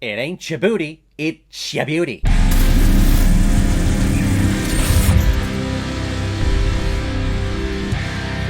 It ain't your booty, it's your beauty.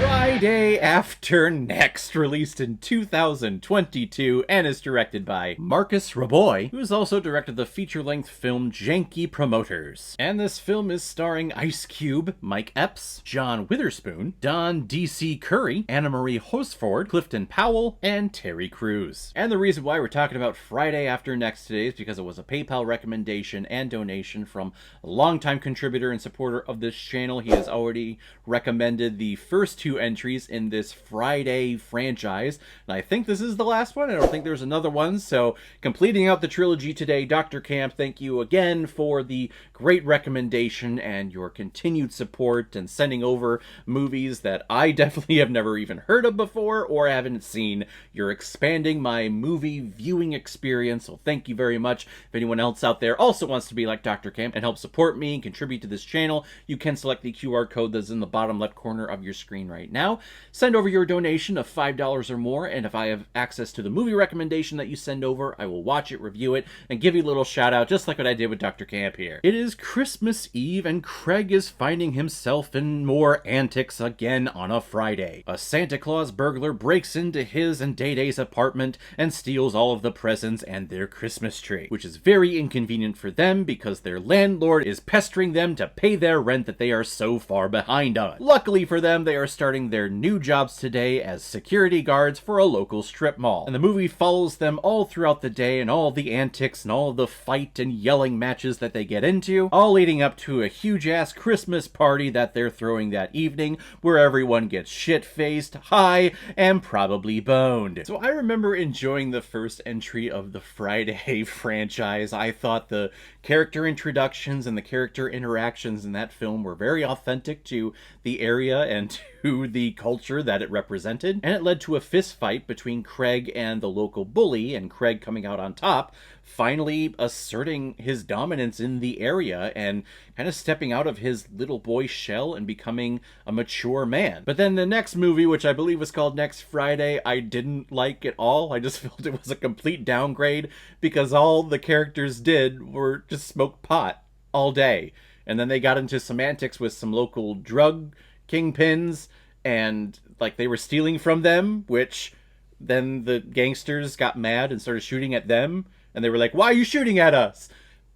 Friday After Next, released in 2022 and is directed by Marcus Raboy, who's also directed the feature-length film Janky Promoters. And this film is starring Ice Cube, Mike Epps, John Witherspoon, Don D.C. Curry, Anna Marie Hosford, Clifton Powell, and Terry Crews. And the reason why we're talking about Friday After Next today is because it was a PayPal recommendation and donation from a longtime contributor and supporter of this channel. He has already recommended the first two entries in this Friday franchise, and I think this is the last one. I don't think there's another one, so completing out the trilogy today, Dr. Camp, thank you again for the great recommendation and your continued support and sending over movies that I definitely have never even heard of before or haven't seen. You're expanding my movie viewing experience, so thank you very much. If anyone else out there also wants to be like Dr. Camp and help support me and contribute to this channel, you can select the QR code that's in the bottom left corner of your screen right now. Send over your donation of $5 or more, and if I have access to the movie recommendation that you send over, I will watch it, review it, and give you a little shout out, just like what I did with Dr. Camp here. It is Christmas Eve, and Craig is finding himself in more antics again on a Friday. A Santa Claus burglar breaks into his and Day-Day's apartment and steals all of the presents and their Christmas tree, which is very inconvenient for them because their landlord is pestering them to pay their rent that they are so far behind on. Luckily for them, they are starting their new jobs today as security guards for a local strip mall. And the movie follows them all throughout the day and all the antics and all the fight and yelling matches that they get into, all leading up to a huge-ass Christmas party that they're throwing that evening where everyone gets shit-faced, high, and probably boned. So I remember enjoying the first entry of the Friday franchise. I thought the character introductions and the character interactions in that film were very authentic to the area and to the culture that it represented, and it led to a fist fight between Craig and the local bully, and Craig coming out on top, finally asserting his dominance in the area and kind of stepping out of his little boy shell and becoming a mature man. But then the next movie, which I believe was called Next Friday, I didn't like at all. I just felt it was a complete downgrade because all the characters did were just smoke pot all day. And then they got into semantics with some local drug kingpins, and like they were stealing from them, which then the gangsters got mad and started shooting at them, and they were like, why are you shooting at us?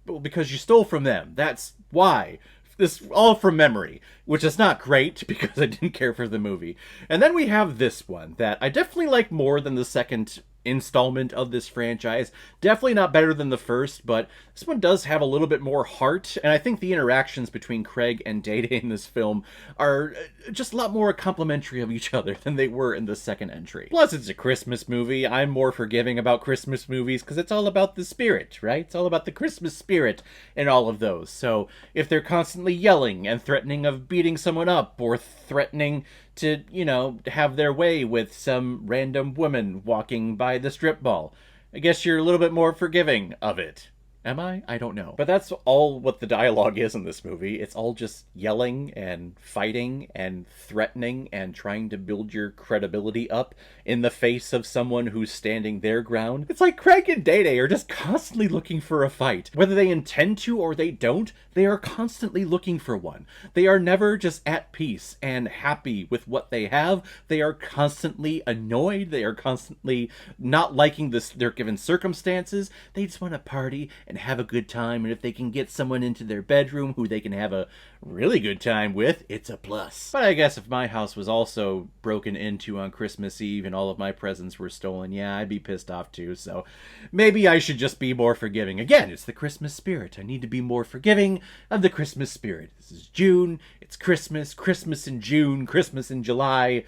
Well, because you stole from them. That's why. This all from memory, which is not great because I didn't care for the movie. And then we have this one that I definitely like more than the second installment of this franchise. Definitely not better than the first, but this one does have a little bit more heart, and I think the interactions between Craig and Day-Day in this film are just a lot more complimentary of each other than they were in the second entry. Plus, it's a Christmas movie. I'm more forgiving about Christmas movies because it's all about the spirit, right? It's all about the Christmas spirit in all of those. So if they're constantly yelling and threatening of beating someone up or threatening to, you know, have their way with some random woman walking by the strip mall, I guess you're a little bit more forgiving of it. Am I? I don't know. But that's all what the dialogue is in this movie. It's all just yelling and fighting and threatening and trying to build your credibility up in the face of someone who's standing their ground. It's like Craig and Day-Day are just constantly looking for a fight. Whether they intend to or they don't, they are constantly looking for one. They are never just at peace and happy with what they have. They are constantly annoyed. They are constantly not liking their given circumstances. They just want to party and have a good time, and if they can get someone into their bedroom who they can have a really good time with, it's a plus. But I guess if my house was also broken into on Christmas Eve and all of my presents were stolen, yeah, I'd be pissed off too, so maybe I should just be more forgiving. Again, it's the Christmas spirit. I need to be more forgiving of the Christmas spirit. This is June, it's Christmas, Christmas in June, Christmas in July.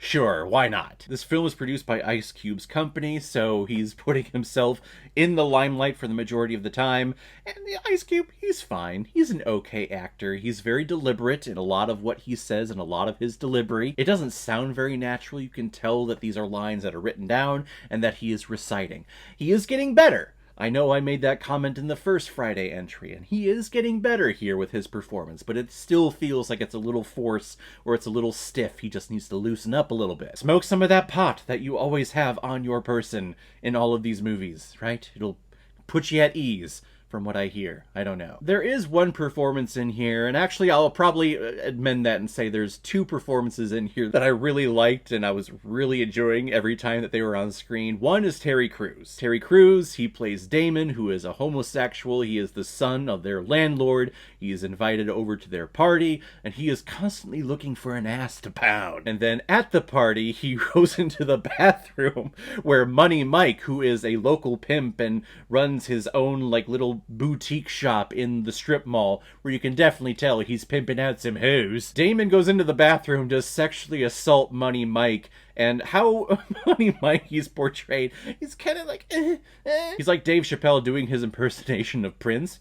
Sure, why not? This film is produced by Ice Cube's company, so he's putting himself in the limelight for the majority of the time. And the Ice Cube, he's fine. He's an okay actor. He's very deliberate in a lot of what he says and a lot of his delivery. It doesn't sound very natural. You can tell that these are lines that are written down and that he is reciting. He is getting better. I know I made that comment in the first Friday entry, and he is getting better here with his performance, but it still feels like it's a little forced or it's a little stiff. He just needs to loosen up a little bit. Smoke some of that pot that you always have on your person in all of these movies, right? It'll put you at ease. From what I hear. I don't know. There is one performance in here, and actually I'll probably amend that and say there's two performances in here that I really liked and I was really enjoying every time that they were on screen. One is Terry Crews. Terry Crews, he plays Damon, who is a homosexual. He is the son of their landlord. He is invited over to their party, and he is constantly looking for an ass to pound. And then at the party, he goes into the bathroom where Money Mike, who is a local pimp and runs his own like little boutique shop in the strip mall where you can definitely tell he's pimping out some hoes. Damon goes into the bathroom to sexually assault Money Mike, and how Money Mike he's portrayed, he's kind of like he's like Dave Chappelle doing his impersonation of Prince.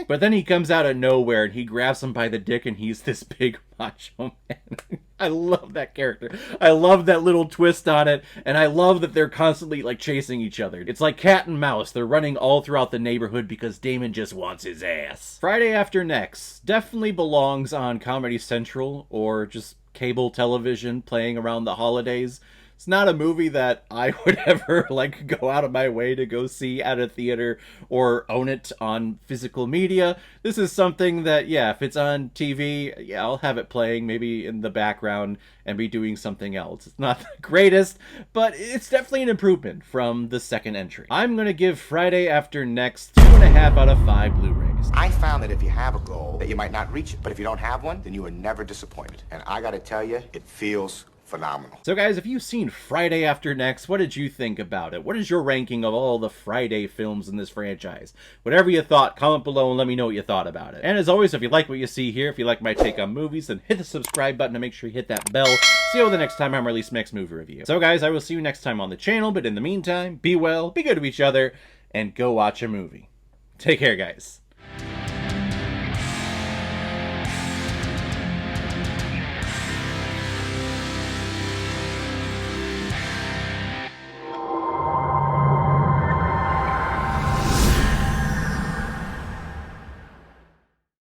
But then he comes out of nowhere and he grabs him by the dick and he's this big macho man. I love that character. I love that little twist on it, and I love that they're constantly like chasing each other. It's like cat and mouse. They're running all throughout the neighborhood because Damon just wants his ass. Friday After Next definitely belongs on Comedy Central or just cable television playing around the holidays. It's not a movie that I would ever like go out of my way to go see at a theater or own it on physical media. This is something that, yeah, if it's on TV, yeah, I'll have it playing maybe in the background and be doing something else. It's not the greatest, but it's definitely an improvement from the second entry. I'm gonna give Friday After Next 2.5 out of 5 Blu-rays. I found that if you have a goal, that you might not reach it. But if you don't have one, then you are never disappointed. And I gotta tell you, it feels phenomenal. So guys, if you've seen Friday After Next, what did you think about it? What is your ranking of all the Friday films in this franchise? Whatever you thought, comment below and let me know what you thought about it. And as always, if you like what you see here, if you like my take on movies, then hit the subscribe button and make sure you hit that bell. See you the next time I release my next movie review. So guys, I will see you next time on the channel, but in the meantime, be well, be good to each other, and go watch a movie. Take care, guys.